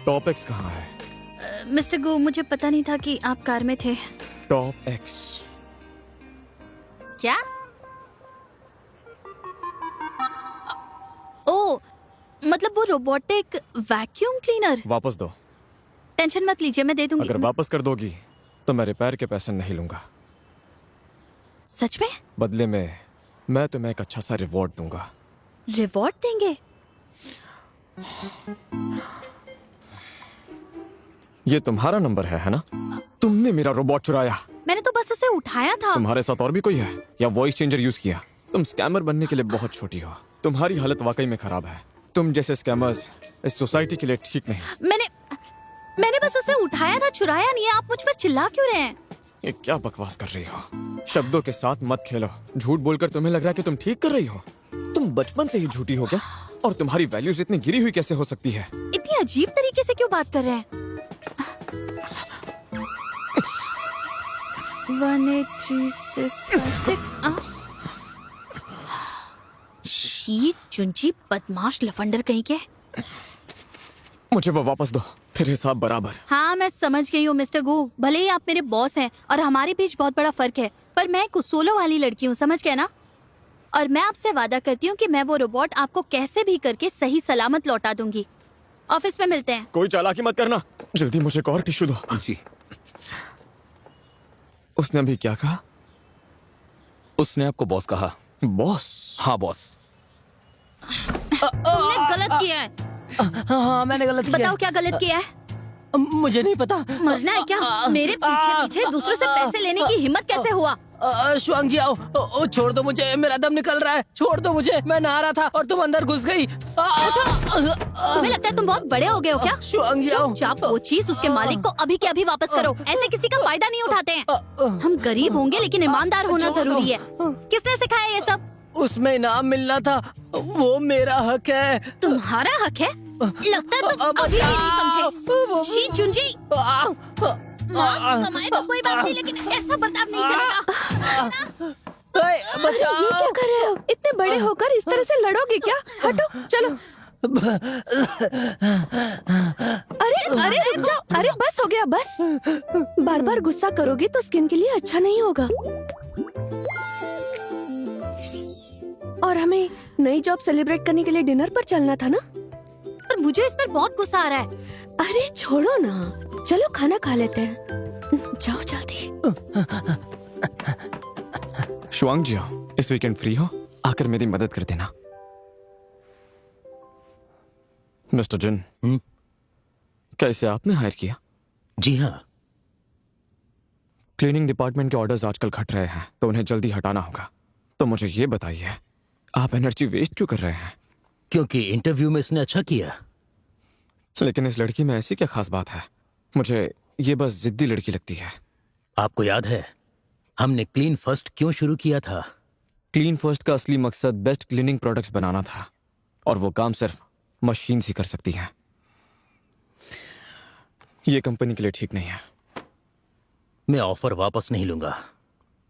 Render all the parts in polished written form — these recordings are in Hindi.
टॉप एक्स कहाँ है? मिस्टर गो, मुझे पता नहीं था कि आप कार में थे। टॉप एक्स क्या? ओ, मतलब वो रोबोटिक वैक्यूम क्लीनर। वापस दो। टेंशन मत लीजिए, मैं दे दूंगी। अगर वापस कर दोगी तो मैं रिपेयर के पैसे नहीं लूंगा। सच में? बदले में मैं तुम्हें एक अच्छा सा रिवॉर्ड दूंगा। रिवॉर्ड देंगे? ये तुम्हारा नंबर है ना? तुमने मेरा रोबोट चुराया। मैंने तो बस उसे उठाया था। तुम्हारे साथ और भी कोई है या वॉइस चेंजर यूज किया? तुम स्कैमर बनने के लिए बहुत छोटी हो। तुम्हारी हालत वाकई में खराब है। तुम जैसे स्कैमर्स इस सोसाइटी के लिए ठीक नहीं। मैंने बस उसे उठाया था, चुराया नहीं है। आप मुझ पर चिल्ला क्यों रहे हैं? ये क्या बकवास कर रही हो? शब्दों के साथ मत खेलो। झूठ बोलकर तुम्हें लग रहा है कि तुम ठीक कर रही हो। तुम बचपन से ही झूठी हो क्या? और तुम्हारी वैल्यूज इतनी गिरी हुई कैसे हो सकती है? इतनी अजीब तरीके से क्यों बात कर रहे हैं? 1 8 3 6 5 6 शी चुंची बदमाश लफंडर कहीं के। मुझे वो वापस दो, फिर हिसाब बराबर। हाँ, मैं समझ गई हूँ मिस्टर गू। भले ही आप मेरे बॉस हैं और हमारे बीच बहुत बड़ा फर्क है, पर मैं कुसोलो वाली लड़की हूँ, समझ गए ना? और मैं आपसे वादा करती हूँ कि मैं वो रोबोट आपको कैसे भी करके सही सलामत लौटा दूंगी। ऑफिस में मिलते हैं। कोई चालाकी मत करना। जल्दी मुझे एक और टिश्यू दो। जी। उसने अभी क्या कहा? उसने आपको बॉस कहा। बॉस? हाँ बॉस। तुमने गलत किया है। हाँ, मैंने गलत किया। बताओ क्या गलत किया है? मुझे नहीं पता। मरना है क्या? मेरे पीछे पीछे दूसरों से पैसे लेने की हिम्मत कैसे हुआ? शुआंग जी आओ। छोड़ दो मुझे, मेरा दम निकल रहा है। छोड़ दो मुझे, मैं नहा रहा था और तुम अंदर घुस गई। तुम्हें लगता है तुम बहुत बड़े हो गए हो क्या? शुआंग जी आओ। चुपचाप वो चीज उसके मालिक को अभी के अभी वापस करो। ऐसे किसी का फायदा नहीं उठाते हैं। हम गरीब होंगे लेकिन ईमानदार होना जरूरी है। किसने सिखाया ये सब? उसमें इनाम मिलना था, वो मेरा हक है। तुम्हारा हक है? लगता है तुम अभी भी नहीं समझे। शी चुंजी, मार्क्स कमाए तो कोई बात नहीं, लेकिन ऐसा बर्ताव नहीं चलेगा। बचाओ। ये क्या कर रहे हो? इतने बड़े होकर इस तरह से लड़ोगे क्या? हटो, चलो। अरे अरे रुक जाओ। अरे बस हो गया, बस। बार बार गुस्सा करोगे तो स्किन के लिए अच्छा नहीं होगा। और हमें नई जॉब सेलिब्रेट करने के लिए डिनर पर चलना था ना? पर मुझे इस पर बहुत गुस्सा आ रहा है। अरे छोड़ो ना, चलो खाना खा लेते हैं। जाओ जल्दी। शुआंग जी, इस वीकेंड फ्री हो? आकर मेरी मदद कर देना। मिस्टर जिन, क्या इसे आपने हायर किया? जी हाँ। क्लीनिंग डिपार्टमेंट के ऑर्डर्स आजकल घट रहे हैं तो उन्हें जल्दी हटाना होगा। तो मुझे ये बताइए, आप एनर्जी वेस्ट क्यों कर रहे हैं? क्योंकि इंटरव्यू में इसने अच्छा किया। लेकिन इस लड़की में ऐसी क्या खास बात है? मुझे ये बस जिद्दी लड़की लगती है। आपको याद है हमने क्लीन फर्स्ट क्यों शुरू किया था? क्लीन फर्स्ट का असली मकसद बेस्ट क्लीनिंग प्रोडक्ट्स बनाना था, और वो काम सिर्फ मशीन ही कर सकती है। ये कंपनी के लिए ठीक नहीं है। मैं ऑफर वापस नहीं लूंगा।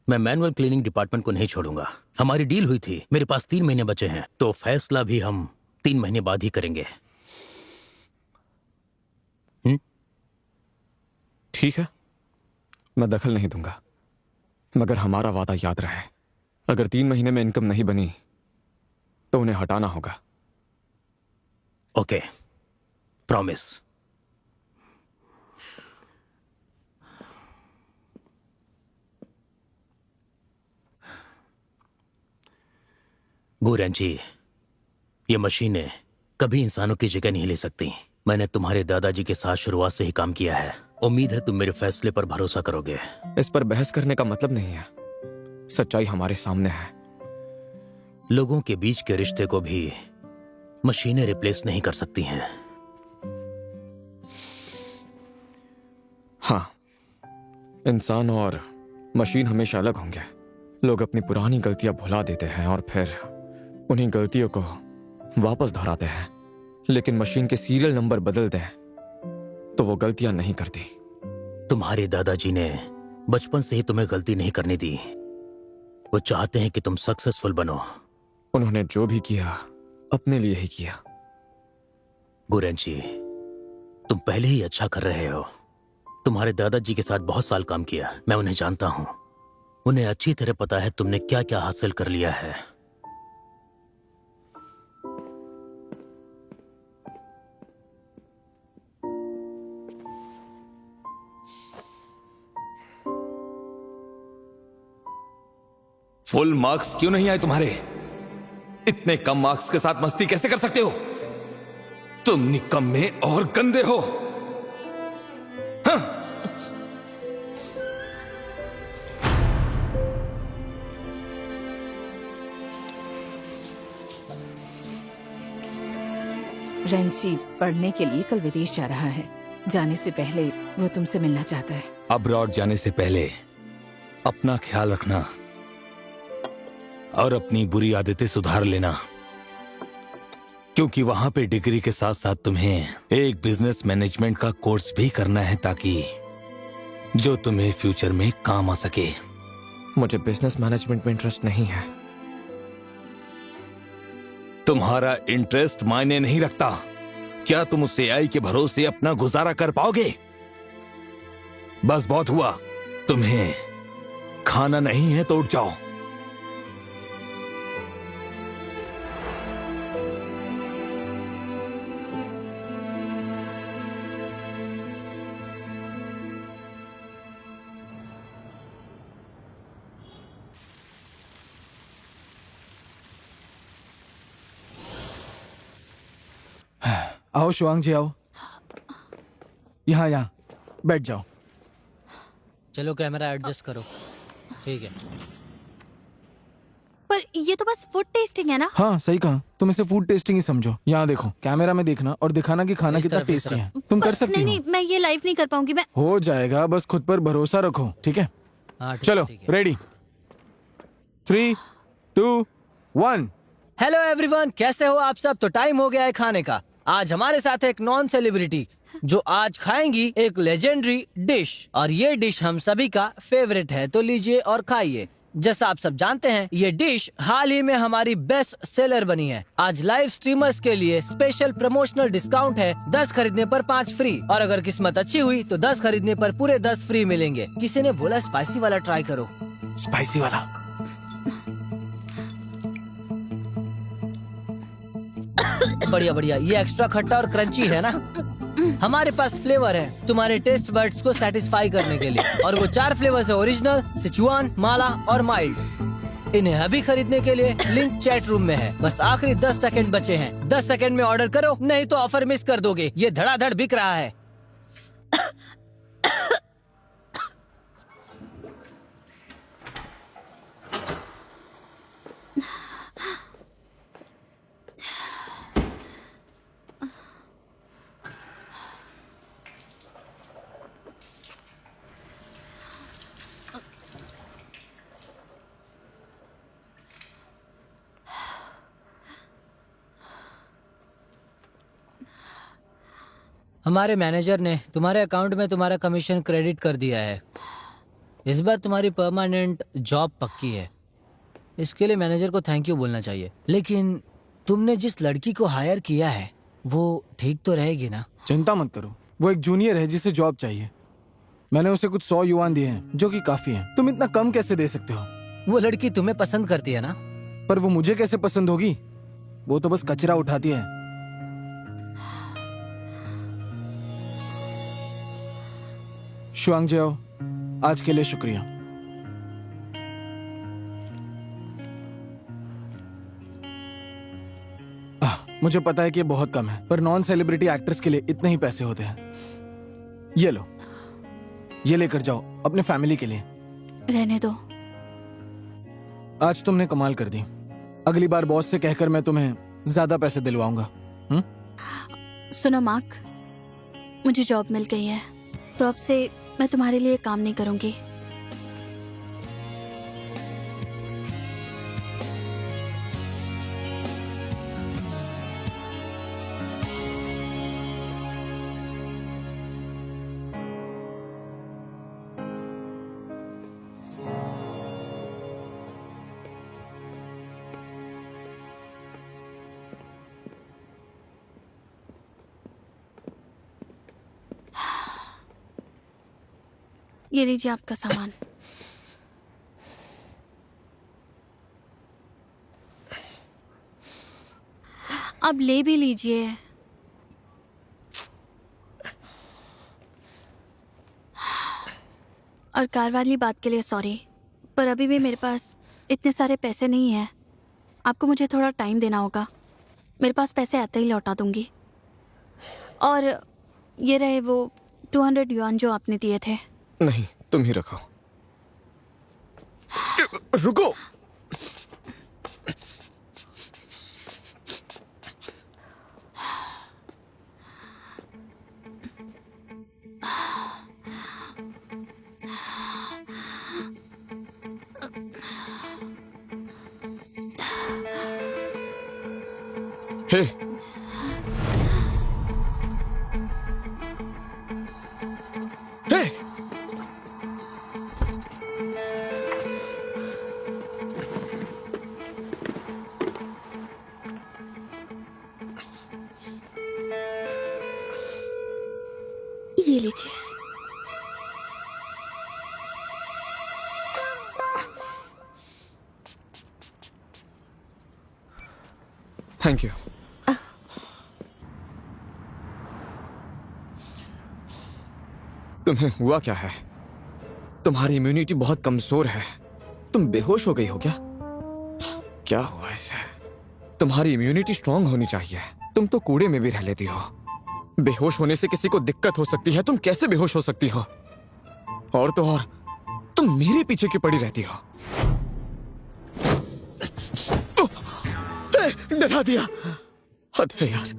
मैं मैनुअल क्लीनिंग डिपार्टमेंट को नहीं छोड़ूंगा। हमारी डील हुई थी, मेरे पास 3 महीने बचे हैं, तो फैसला भी हम 3 महीने बाद ही करेंगे। ठीक है, मैं दखल नहीं दूंगा, मगर हमारा वादा याद रहे, अगर 3 महीने में इनकम नहीं बनी तो उन्हें हटाना होगा। Okay, promise. गुरेन जी, ये मशीनें कभी इंसानों की जगह नहीं ले सकती। मैंने तुम्हारे दादाजी के साथ शुरुआत से ही काम किया है। उम्मीद है तुम मेरे फैसले पर भरोसा करोगे। इस पर बहस करने का मतलब नहीं है, सच्चाई हमारे सामने है। लोगों के बीच के रिश्ते को भी मशीनें रिप्लेस नहीं कर सकती हैं। हाँ, इंसान और मशीन हमेशा अलग होंगे। लोग अपनी पुरानी गलतियां भुला देते हैं और फिर उन्हीं गलतियों को वापस दोहराते हैं, लेकिन मशीन के सीरियल नंबर बदल दें तो वो गलतियां नहीं करती। तुम्हारे दादाजी ने बचपन से ही तुम्हें गलती नहीं करने दी। वो चाहते हैं कि तुम सक्सेसफुल बनो। उन्होंने जो भी किया अपने लिए ही किया। गुरेन जी, तुम पहले ही अच्छा कर रहे हो। तुम्हारे दादाजी के साथ बहुत साल काम किया, मैं उन्हें जानता हूं। उन्हें अच्छी तरह पता है तुमने क्या क्या हासिल कर लिया है। फुल मार्क्स क्यों नहीं आए तुम्हारे? इतने कम मार्क्स के साथ मस्ती कैसे कर सकते हो? तुम निकम्मे और गंदे हो। हाँ? रंजी पढ़ने के लिए कल विदेश जा रहा है। जाने से पहले वो तुमसे मिलना चाहता है। अब्रॉड जाने से पहले अपना ख्याल रखना और अपनी बुरी आदतें सुधार लेना, क्योंकि वहां पे डिग्री के साथ साथ तुम्हें एक बिजनेस मैनेजमेंट का कोर्स भी करना है, ताकि जो तुम्हें फ्यूचर में काम आ सके। मुझे बिजनेस मैनेजमेंट में इंटरेस्ट नहीं है। तुम्हारा इंटरेस्ट मायने नहीं रखता। क्या तुम उस एआई के भरोसे अपना गुजारा कर पाओगे? बस बहुत हुआ। तुम्हें खाना नहीं है तो उठ जाओ। आओ शुआंग जी, आओ। यहाँ बैठ जाओ। चलो कैमरा एडजस्ट करो। ठीक है। पर ये तो बस फूड टेस्टिंग है ना? हाँ सही कहा, तुम इसे फूड टेस्टिंग ही समझो। यहाँ देखो, कैमरा में देखना और दिखाना कि खाना इस कितना तरफ, इस टेस्टी तरफ। है। तुम कर पर सकती नहीं हो। नहीं, मैं ये लाइव नहीं कर पाऊंगी। मैं हो जाएगा, बस खुद पर भरोसा रखो, ठीक है? हाँ, ठीक चलो है, ठीक है। रेडी, 3, 2, 1। हेलो एवरीवन, कैसे हो आप सब? तो टाइम हो गया है खाने का। आज हमारे साथ है एक नॉन सेलिब्रिटी जो आज खाएंगी एक लेजेंडरी डिश, और ये डिश हम सभी का फेवरेट है। तो लीजिए और खाइए। जैसा आप सब जानते हैं, ये डिश हाल ही में हमारी बेस्ट सेलर बनी है। आज लाइव स्ट्रीमर्स के लिए स्पेशल प्रमोशनल डिस्काउंट है, 10 खरीदने पर 5 फ्री। और अगर किस्मत अच्छी हुई तो 10 खरीदने पर पूरे 10 फ्री मिलेंगे। किसी ने बोला स्पाइसी वाला ट्राई करो। स्पाइसी वाला। बढ़िया बढ़िया, ये एक्स्ट्रा खट्टा और क्रंची है ना। हमारे पास फ्लेवर है तुम्हारे टेस्ट बर्ड्स को सेटिस्फाई करने के लिए, और वो 4 फ्लेवर्स है, ओरिजिनल, सिचुआन, माला और माइल्ड। इन्हें अभी खरीदने के लिए लिंक चैट रूम में है। बस आखिरी 10 सेकंड बचे हैं। 10 सेकंड में ऑर्डर करो, नहीं तो ऑफर मिस कर दोगे। ये धड़ाधड़ बिक रहा है। हमारे मैनेजर ने तुम्हारे अकाउंट में तुम्हारा कमीशन क्रेडिट कर दिया है। इस बार तुम्हारी परमानेंट जॉब पक्की है। इसके लिए मैनेजर को थैंक यू बोलना चाहिए। लेकिन तुमने जिस लड़की को हायर किया है वो ठीक तो रहेगी ना? चिंता मत करो, वो एक जूनियर है जिसे जॉब चाहिए। मैंने उसे कुछ 100 युआन दिए हैं, जो कि काफी हैं। तुम इतना कम कैसे दे सकते हो? वो लड़की तुम्हें पसंद करती है ना? पर वो मुझे कैसे पसंद होगी? वो तो बस कचरा उठाती है। शुआंग जी, आओ। आज के लिए शुक्रिया। मुझे पता है कि ये बहुत कम है, पर नॉन सेलिब्रिटी एक्ट्रेस के लिए इतने ही पैसे होते हैं। ये लो, ये लेकर जाओ अपने फैमिली के लिए। रहने दो। आज तुमने कमाल कर दी। अगली बार बॉस से कहकर मैं तुम्हें ज्यादा पैसे दिलवाऊंगा। सुनो मार्क, मुझे जॉब मिल गई है, तो अब से मैं तुम्हारे लिए काम नहीं करूंगी। ये लीजिए आपका सामान। अब ले भी लीजिए। और कार वाली बात के लिए सॉरी, पर अभी भी मेरे पास इतने सारे पैसे नहीं हैं। आपको मुझे थोड़ा टाइम देना होगा। मेरे पास पैसे आते ही लौटा दूंगी। और ये रहे वो 200 युआन जो आपने दिए थे। नहीं, तुम ही रखो। रुको। हे, हे, ये लीजिए। Thank you. तुम्हें हुआ क्या है? तुम्हारी इम्यूनिटी बहुत कमजोर है। तुम बेहोश हो गई हो क्या? क्या हुआ इसे? तुम्हारी इम्यूनिटी स्ट्रांग होनी चाहिए। तुम तो कूड़े में भी रह लेती हो। बेहोश होने से किसी को दिक्कत हो सकती है, तुम कैसे बेहोश हो सकती हो? और तो और, तुम मेरे पीछे क्यों पड़ी रहती हो? डरा दिया। हद है यार।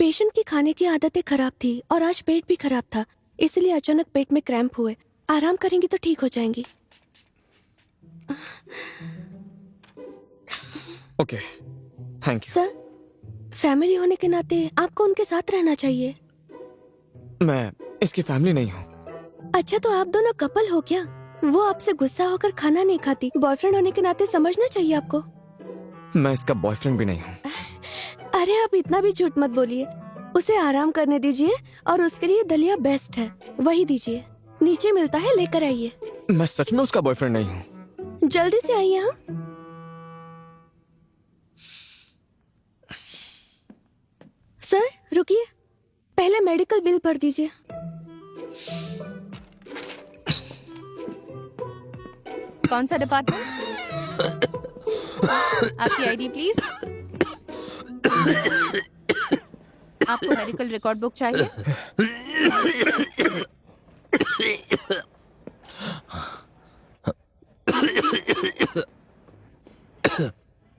पेशेंट की खाने की आदतें खराब थी और आज पेट भी खराब था, इसलिए अचानक पेट में क्रैम्प हुए। आराम करेंगी तो ठीक हो जाएंगी। Okay, thank you. Sir, family होने के नाते आपको उनके साथ रहना चाहिए। मैं इसकी फैमिली नहीं हूँ। अच्छा, तो आप दोनों कपल हो क्या? वो आपसे गुस्सा होकर खाना नहीं खाती। बॉयफ्रेंड होने के नाते समझना चाहिए आपको। मैं इसका बॉयफ्रेंड भी नहीं हूँ। अरे आप इतना भी झूठ मत बोलिए। उसे आराम करने दीजिए और उसके लिए दलिया बेस्ट है, वही दीजिए। नीचे मिलता है, लेकर आइए। मैं सच में उसका बॉयफ्रेंड नहीं हूँ। जल्दी से आइए। हाँ, सर रुकिए, पहले मेडिकल बिल भर दीजिए। कौन सा डिपार्टमेंट? आपकी आईडी प्लीज। आपको मेडिकल रिकॉर्ड बुक चाहिए?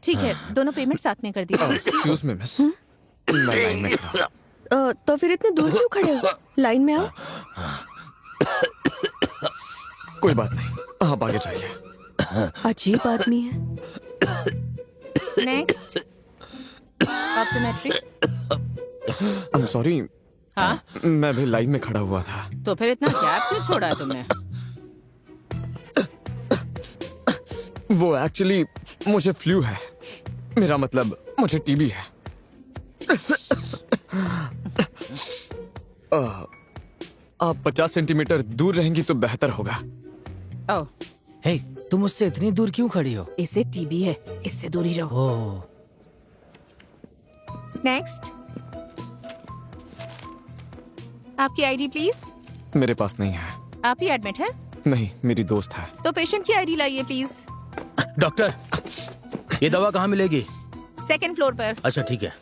ठीक है, दोनों पेमेंट साथ में कर दीजिए। एक्सक्यूज मी मिस, मैं लाइन में खड़ा हूँ। तो फिर इतने दूर क्यों खड़े हो? लाइन में आओ। कोई बात नहीं, आप आगे जाइए। अजीब आदमी है। Next, optometry. I am sorry, हाँ, मैं भी लाइन में खड़ा हुआ था। तो फिर इतना गैप क्यों छोड़ा है तुमने? वो एक्चुअली मुझे फ्लू है। मेरा मतलब मुझे टीबी है। आप 50 सेंटीमीटर दूर रहेंगी तो बेहतर होगा। ओह, हे, तुम उससे इतनी दूर क्यों खड़ी हो? इसे टीबी है, इससे दूर ही रहो। ओह, नेक्स्ट, आपकी आईडी प्लीज। मेरे पास नहीं है। आप ही एडमिट है? नहीं, मेरी दोस्त है। तो पेशेंट की आईडी लाइए प्लीज। डॉक्टर, ये दवा कहाँ मिलेगी? सेकंड फ्लोर पर। अच्छा ठीक है।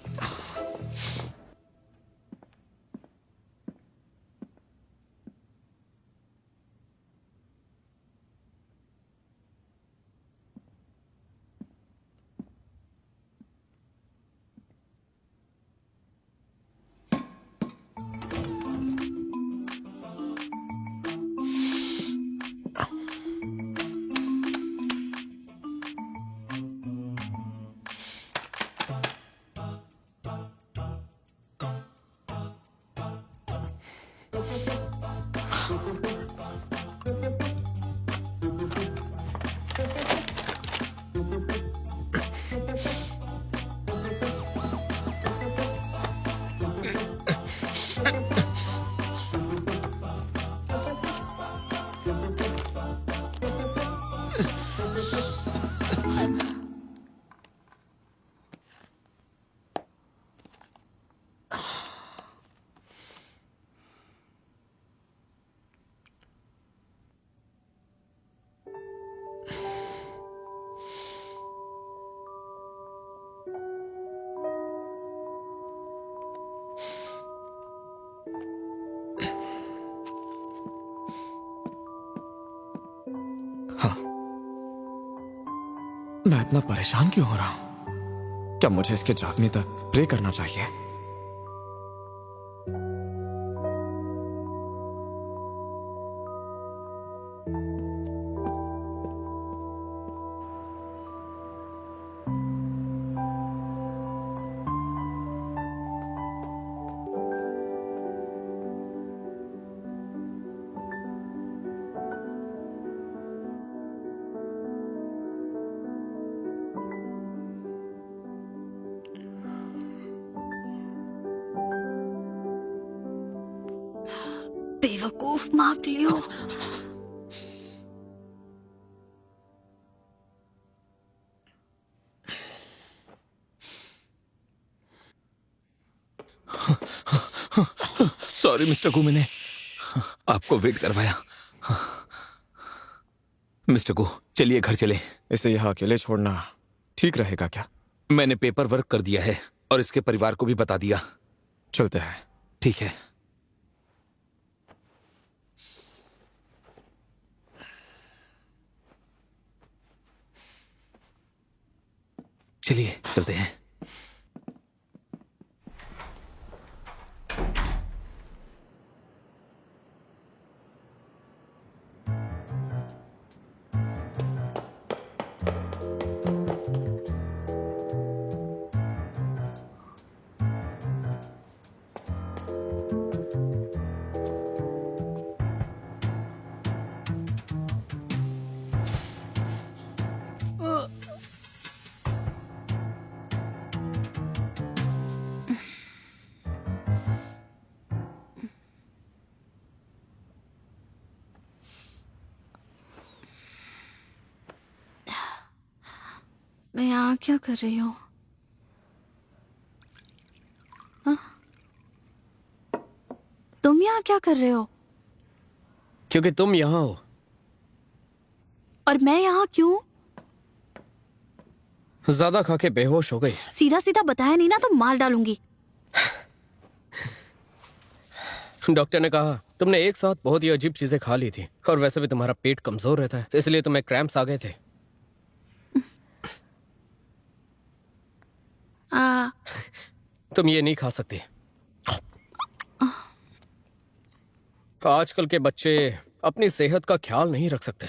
इतना परेशान क्यों हो रहा हूं? क्या मुझे इसके जागने तक प्रे करना चाहिए? बेवकूफ मार्क लियो। सॉरी मिस्टर गु, मैंने आपको वेट करवाया। मिस्टर गु, चलिए घर चले। इसे यहाँ अकेले छोड़ना ठीक रहेगा क्या? मैंने पेपर वर्क कर दिया है और इसके परिवार को भी बता दिया। चलते हैं। ठीक है। चलिए चलते हैं। मैं यहाँ क्या कर रही हूँ? हाँ? तुम यहाँ क्या कर रहे हो? क्योंकि तुम यहाँ हो। और मैं यहाँ क्यों? ज्यादा खा के बेहोश हो गई। सीधा सीधा बताया नहीं ना तो मार डालूंगी। डॉक्टर ने कहा तुमने एक साथ बहुत ही अजीब चीजें खा ली थी और वैसे भी तुम्हारा पेट कमजोर रहता है, इसलिए तुम्हें क्रैम्प्स आ गए थे। तुम ये नहीं खा सकती। आजकल के बच्चे अपनी सेहत का ख्याल नहीं रख सकते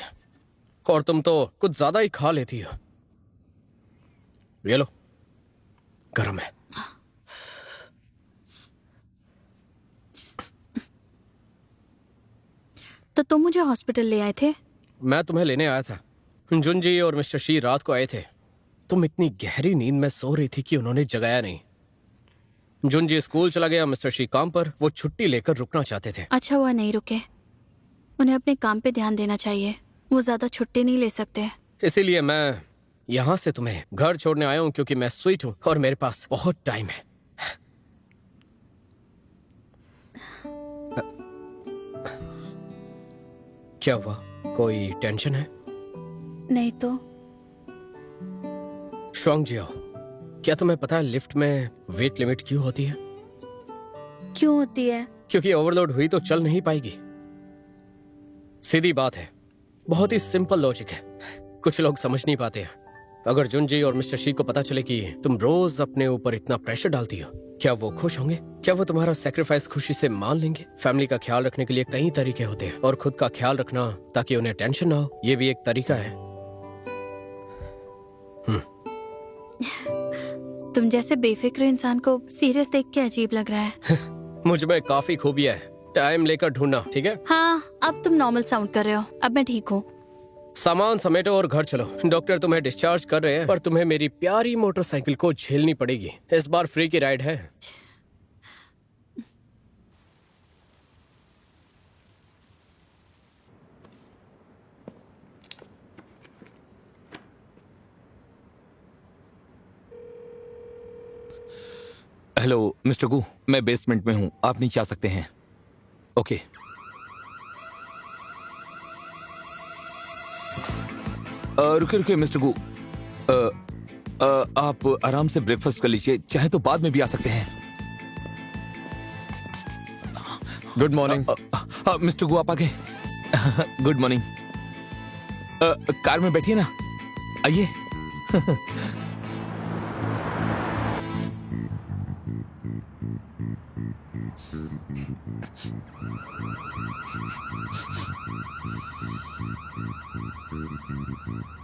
और तुम तो कुछ ज्यादा ही खा लेती हो। ये लो, गरम है। तो तुम मुझे हॉस्पिटल ले आए थे? मैं तुम्हें लेने आया था। जुंजी और मिस्टर शी रात को आए थे। तुम इतनी गहरी नींद में सो रही थी कि उन्होंने जगाया नहीं। जुंजी स्कूल चला गया, मिस्टर शी काम पर। वो छुट्टी लेकर रुकना चाहते थे। अच्छा हुआ नहीं रुके। उन्हें अपने काम पे ध्यान देना चाहिए। वो ज्यादा छुट्टी नहीं ले सकते। इसीलिए मैं यहाँ से तुम्हें घर छोड़ने आया हूँ, क्योंकि मैं स्वीट हूँ और मेरे पास बहुत टाइम है। क्या हुआ? कोई टेंशन है? नहीं तो। शुआंगजियाओ, क्या तुम्हें पता है लिफ्ट में वेट लिमिट क्यों होती है? क्यों होती है? क्योंकि ओवरलोड हुई तो चल नहीं पाएगी। सीधी बात है, बहुत ही सिंपल लॉजिक है, कुछ लोग समझ नहीं पाते हैं। अगर जुंजी और मिस्टर शी को पता चले कि तुम रोज अपने ऊपर इतना प्रेशर डालती हो, क्या वो खुश होंगे? क्या वो तुम्हारा सेक्रीफाइस खुशी से मान लेंगे? फैमिली का ख्याल रखने के लिए कई तरीके होते हैं और खुद का ख्याल रखना ताकि उन्हें टेंशन ना हो, ये भी एक तरीका है। तुम जैसे बेफिक्र इंसान को सीरियस देख के अजीब लग रहा है। मुझ में काफी खूबियां है, टाइम लेकर ढूंढना, ठीक है? हाँ, अब तुम नॉर्मल साउंड कर रहे हो। अब मैं ठीक हूँ। सामान समेटो और घर चलो। डॉक्टर तुम्हें डिस्चार्ज कर रहे हैं, पर तुम्हें मेरी प्यारी मोटरसाइकिल को झेलनी पड़ेगी। इस बार फ्री की राइड है। हेलो मिस्टर गु, मैं बेसमेंट में हूं, आप नीचे आ सकते हैं। ओके। रुके रुके मिस्टर गु, आप आराम से ब्रेकफास्ट कर लीजिए, चाहे तो बाद में भी आ सकते हैं। Good morning. मिस्टर गु, आप आ गए। Good morning. कार में बैठिए ना, आइए।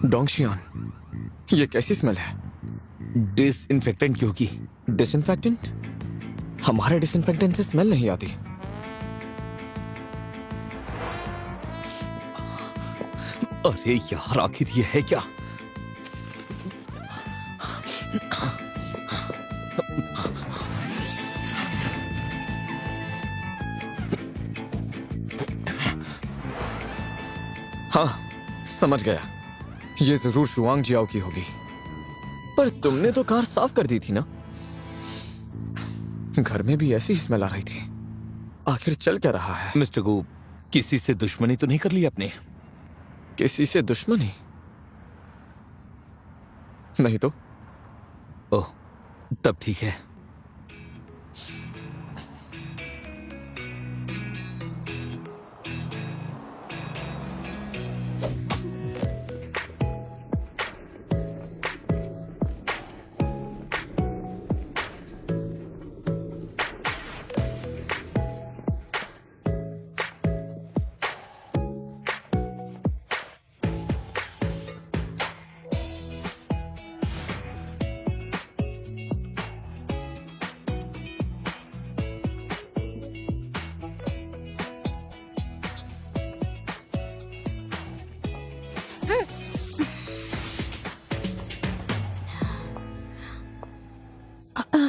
डोंगशियान, ये कैसी स्मेल है? डिसइंफेक्टेंट की होगी। डिसइंफेक्टेंट? हमारे डिसइंफेक्टेंट से स्मेल नहीं आती। अरे यार, आखिर ये है क्या? हाँ, समझ गया। ये जरूर शुआंग जियाओ की होगी। पर तुमने तो कार साफ कर दी थी ना? घर में भी ऐसी ही स्मेल आ रही थी। आखिर चल क्या रहा है? मिस्टर गू, किसी से दुश्मनी तो नहीं कर ली आपने? किसी से दुश्मनी? नहीं तो। ओह, तब ठीक है।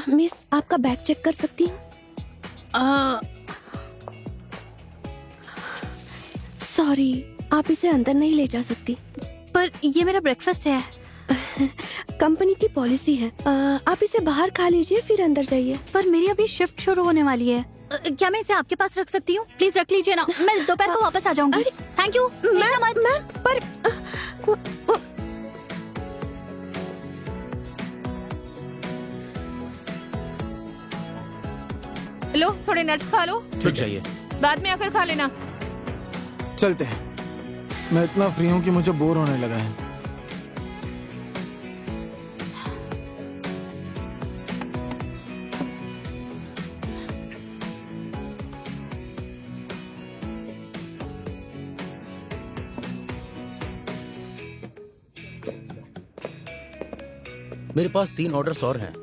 मिस, आपका बैग चेक कर सकती हूँ? सॉरी, आप इसे अंदर नहीं ले जा सकती। पर ये मेरा ब्रेकफास्ट है। कंपनी की पॉलिसी है। आप इसे बाहर खा लीजिए, फिर अंदर जाइए। पर मेरी अभी शिफ्ट शुरू होने वाली है। क्या मैं इसे आपके पास रख सकती हूँ? प्लीज रख लीजिए ना, मैं दोपहर को वापस आ जाऊंगी। Thank you. मैम, पर लो, थोड़े नट्स खा लो, ठीक चाहिए। बाद में आकर खा लेना। चलते हैं। मैं इतना फ्री हूं कि मुझे बोर होने लगा है। मेरे पास 3 ऑर्डर्स और हैं,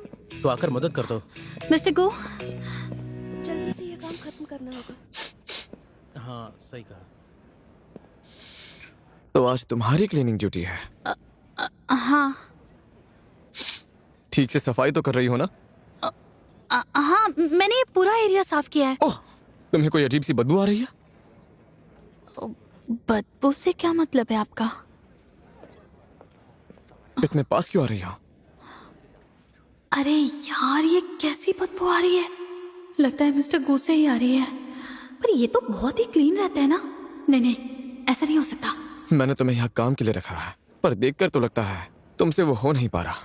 तो आकर मदद कर दो। मिस्टर गो, जल्दी से ये काम खत्म करना होगा। हाँ, सही कहा। तो आज तुम्हारी क्लीनिंग ड्यूटी है? हाँ ठीक से सफाई तो कर रही हो ना? हाँ, मैंने ये पूरा एरिया साफ किया है। ओह, तुम्हें कोई अजीब सी बदबू आ रही है? बदबू से क्या मतलब है आपका? इतने पास क्यों आ रही हो? अरे यार, ये कैसी बदबू आ रही है? लगता है मिस्टर गू से ही आ रही है। पर ये तो बहुत ही क्लीन रहता है ना। नहीं नहीं, ऐसा नहीं हो सकता। मैंने तुम्हें यहाँ काम के लिए रखा है, पर देखकर तो लगता है तुमसे वो हो नहीं पा रहा।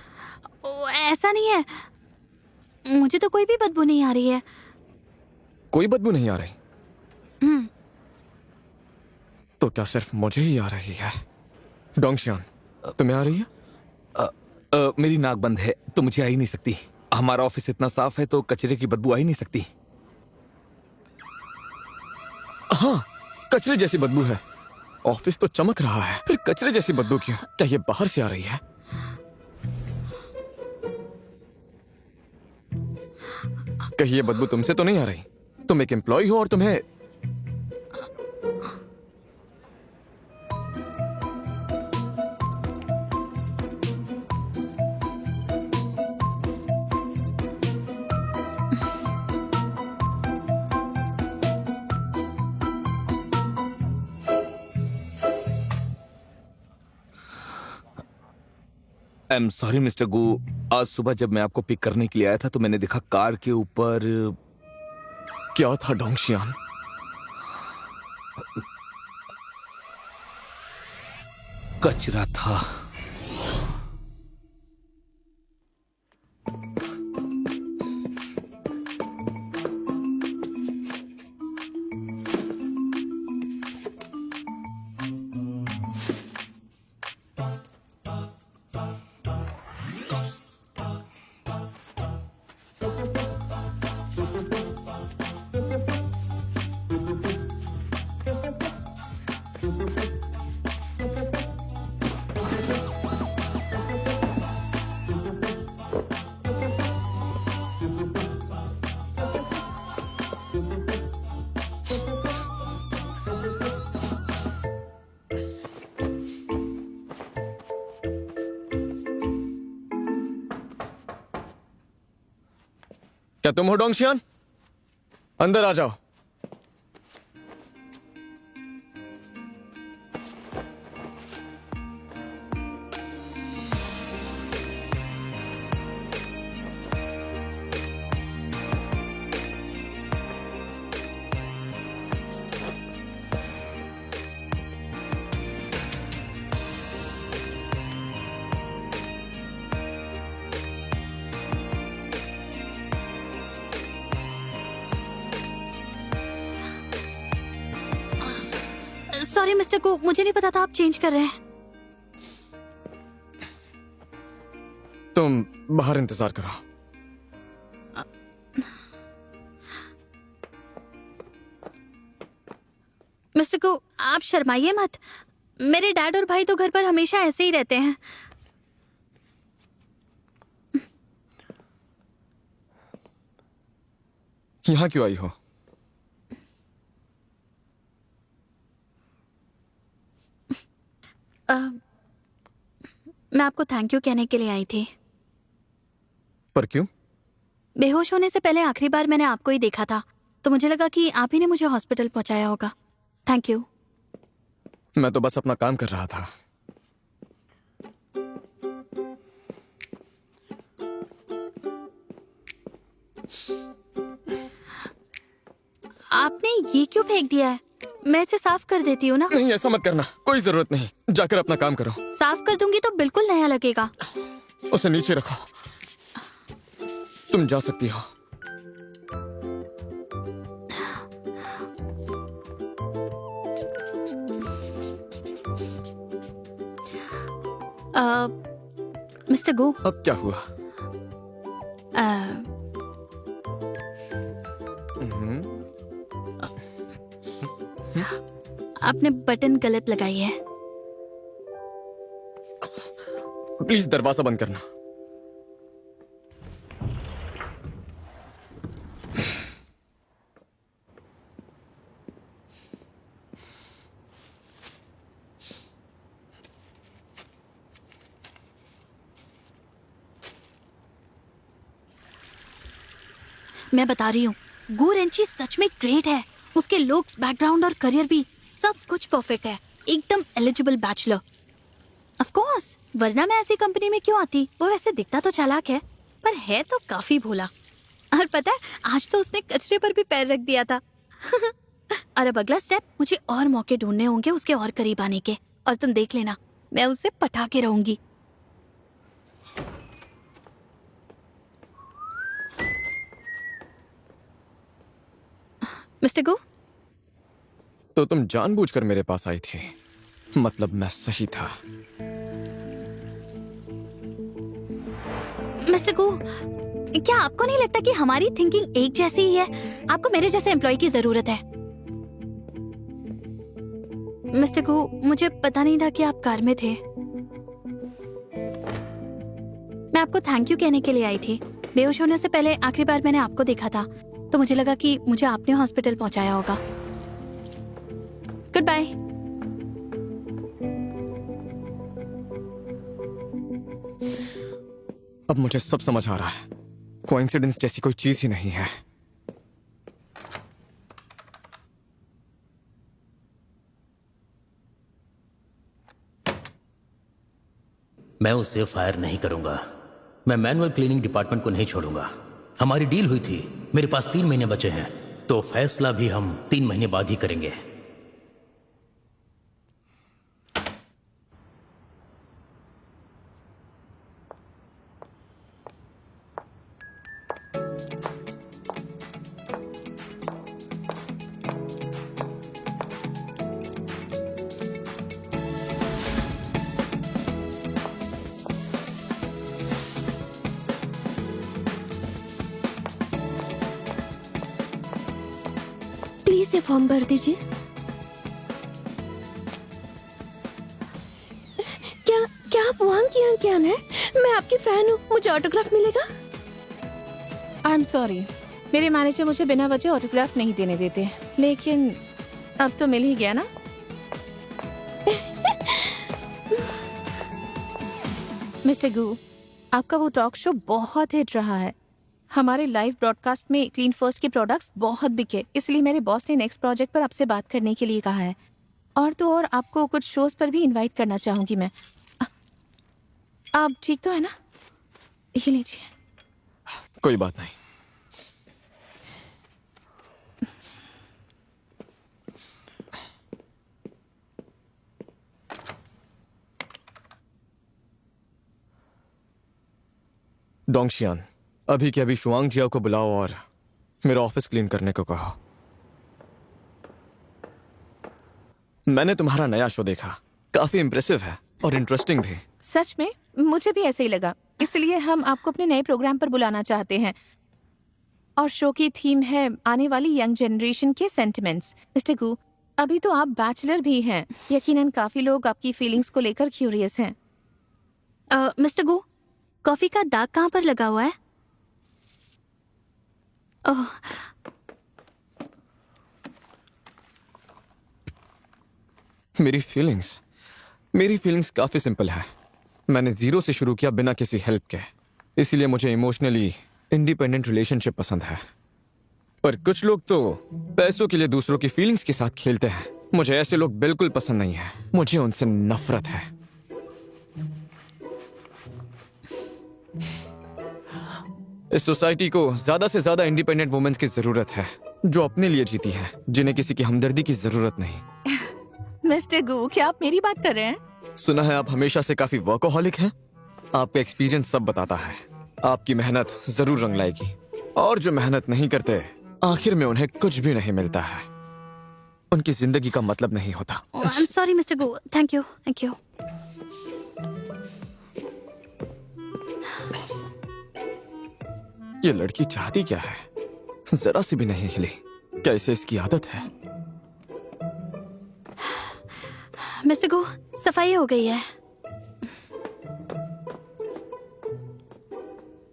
ऐसा नहीं है, मुझे तो कोई भी बदबू नहीं आ रही है। कोई बदबू नहीं आ रही? तो क्या सिर्फ मुझे ही आ रही है? डोंगशियान, तुम्हें आ रही है? मेरी नाक बंद है तो मुझे आ ही नहीं सकती। हमारा ऑफिस इतना साफ है तो कचरे की बदबू आ ही नहीं सकती। हाँ, कचरे जैसी बदबू है। ऑफिस तो चमक रहा है, फिर कचरे जैसी बदबू क्यों? क्या ये बाहर से आ रही है? कहीं ये बदबू तुमसे तो नहीं आ रही? तुम एक एम्प्लॉय हो और तुम्हें आई एम सॉरी मिस्टर गू, आज सुबह जब मैं आपको पिक करने के लिए आया था तो मैंने देखा कार के ऊपर क्या था डोंगशियान? कचरा था। क्या तुम हो डोंगशियान? अंदर आ जाओ। सॉरी मिस्टर गो, मुझे नहीं पता था आप चेंज कर रहे हैं। तुम बाहर इंतजार करो। मिस्टर गो, आप शर्माइए मत। मेरे डैड और भाई तो घर पर हमेशा ऐसे ही रहते हैं। यहां क्यों आई हो? मैं आपको थैंक यू कहने के लिए आई थी। पर क्यों? बेहोश होने से पहले आखिरी बार मैंने आपको ही देखा था, तो मुझे लगा कि आप ही ने मुझे हॉस्पिटल पहुंचाया होगा। Thank you. मैं तो बस अपना काम कर रहा था। आपने ये क्यों फेंक दिया है? मैं इसे साफ कर देती हूँ ना। नहीं, ऐसा मत करना, कोई जरूरत नहीं। जाकर अपना काम करो। साफ कर दूंगी तो बिल्कुल नया लगेगा। उसे नीचे रखो। तुम जा सकती हो। मिस्टर गो, अब क्या हुआ? आपने बटन गलत लगाई है। प्लीज दरवाजा बंद करना। मैं बता रही हूँ, गू रेंची सच में ग्रेट है। उसके लुक्स, बैकग्राउंड और करियर भी सब कुछ परफेक्ट है। एकदम एलिजिबल बैचलर। ऑफ कोर्स, वरना मैं ऐसी कंपनी में क्यों आती। वो वैसे दिखता तो चालाक है, पर है तो काफी भोला। और पता है, आज तो उसने कचरे पर भी पैर रख दिया था। और अब अगला स्टेप, मुझे और मौके ढूंढने होंगे उसके और करीब आने के। और तुम देख लेना, मैं उसे पटा के रहूंगी। मिस्टर गो, तो तुम जानबूझकर मेरे पास आई थी? मतलब मैं सही था। मिस्टर गो, क्या आपको नहीं लगता कि हमारी थिंकिंग एक जैसी ही है? आपको मेरे जैसे एम्प्लॉय की जरूरत है। मिस्टर गो, मुझे पता नहीं था कि आप कार में थे। मैं आपको थैंक यू कहने के लिए आई थी। बेहोश होने से पहले आखिरी बार मैंने आपको देखा था, तो मुझे लगा कि मुझे आपने हॉस्पिटल पहुंचाया होगा। Good bye. अब मुझे सब समझ आ रहा है। कोइंसिडेंस जैसी कोई चीज ही नहीं है। मैं उसे फायर नहीं करूंगा। मैं मैनुअल क्लीनिंग डिपार्टमेंट को नहीं छोड़ूंगा। हमारी डील हुई थी, मेरे पास 3 महीने बचे हैं, तो फैसला भी हम 3 महीने बाद ही करेंगे। प्लीज ये फॉर्म भर दीजिए। क्या क्या आप वांग कियान हैं? मैं आपकी फैन हूँ, मुझे ऑटोग्राफ मिलेगा? आई एम सॉरी, मेरे मैनेजर मुझे बिना वजह ऑटोग्राफ नहीं देने देते, लेकिन अब तो मिल ही गया ना। मिस्टर गू, आपका वो टॉक शो बहुत हिट रहा है। हमारे लाइव ब्रॉडकास्ट में क्लीन फर्स्ट के प्रोडक्ट्स बहुत बिके, इसलिए मेरे बॉस ने नेक्स्ट प्रोजेक्ट पर आपसे बात करने के लिए कहा है। और तो और आपको कुछ शोज पर भी इनवाइट करना चाहूंगी मैं। आप ठीक तो है ना? ये लीजिए। कोई बात नहीं। डोंगशियान, अभी के अभी शुआंग जियाओ को बुलाओ और मेरा ऑफिस क्लीन करने को कहो। मैंने तुम्हारा नया शो देखा, काफी इम्प्रेसिव है और इंटरेस्टिंग भी। सच में मुझे भी ऐसे ही लगा, इसलिए हम आपको अपने नए प्रोग्राम पर बुलाना चाहते हैं। और शो की थीम है आने वाली यंग जनरेशन के सेंटिमेंट्स। मिस्टर गू, अभी तो आप बैचलर भी हैं, यकीनन काफी लोग आपकी फीलिंग्स को लेकर क्यूरियस हैं। मिस्टर गू, कॉफी का दाग कहाँ पर लगा हुआ है? ओह, मेरी फीलिंग्स काफी सिंपल है। मैंने जीरो से शुरू किया बिना किसी हेल्प के, इसीलिए मुझे इमोशनली इंडिपेंडेंट रिलेशनशिप पसंद है। पर कुछ लोग तो पैसों के लिए दूसरों की फीलिंग्स के साथ खेलते हैं। मुझे ऐसे लोग बिल्कुल पसंद नहीं है, मुझे उनसे नफरत है। इस सोसाइटी को ज्यादा से ज्यादा इंडिपेंडेंट वुमेन्स की जरूरत है, जो अपने लिए जीती है, जिन्हें किसी की हमदर्दी की जरूरत नहीं। मिस्टर गू, क्या आप मेरी बात कर रहे हैं? सुना है आप हमेशा से काफी वर्कोहॉलिक हैं। आपका एक्सपीरियंस सब बताता है। आपकी मेहनत जरूर रंग लाएगी, और जो मेहनत नहीं करते आखिर में उन्हें कुछ भी नहीं मिलता है। उनकी जिंदगी का मतलब नहीं होता। I am sorry mister Gu, thank you. ये लड़की चाहती क्या है? जरा सी भी नहीं हिली। कैसे इसकी आदत है? मिस्टर गू, सफाई हो गई है।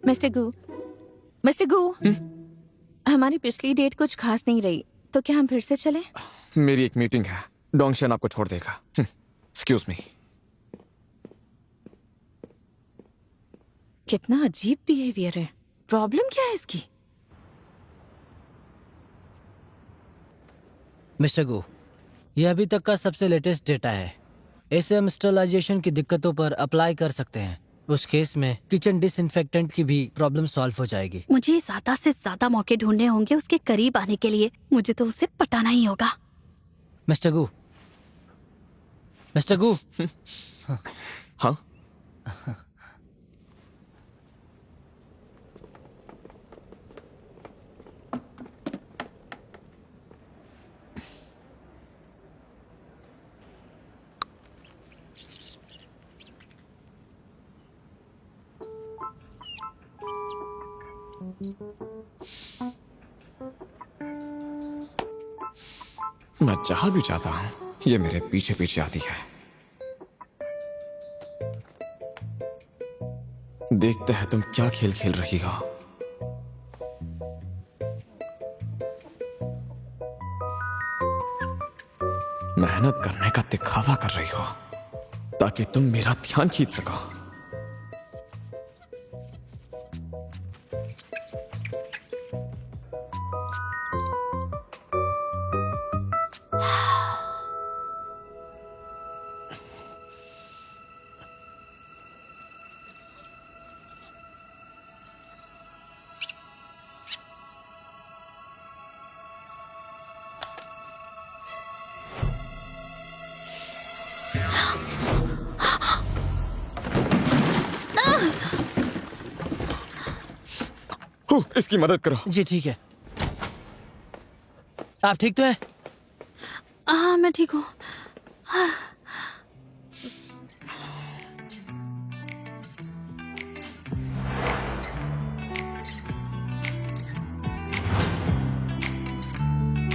मिस्टर गू, हमारी पिछली डेट कुछ खास नहीं रही, तो क्या हम फिर से चलें? मेरी एक मीटिंग है, डोंगशन आपको छोड़ देगा। Excuse me. कितना अजीब बिहेवियर है। प्रॉब्लम क्या है इसकी? मिस्टर गू, ये अभी तक का सबसे लेटेस्ट डेटा है। इसे हम स्टरलाइजेशन की दिक्कतों पर अप्लाई कर सकते हैं। उस केस में किचन डिसइंफेक्टेंट की भी प्रॉब्लम सॉल्व हो जाएगी। मुझे ज्यादा से ज्यादा मौके ढूंढने होंगे उसके करीब आने के लिए। मुझे तो उसे पटाना ही होगा। मिस्टर गू, हाँ, मैं जहां भी जाता हूं, ये मेरे पीछे पीछे आती है। देखते हैं तुम क्या खेल खेल रही हो। मेहनत करने का दिखावा कर रही हो ताकि तुम मेरा ध्यान खींच सको। इसकी मदद करो। जी ठीक है। आप ठीक तो है? हाँ, मैं ठीक हूँ।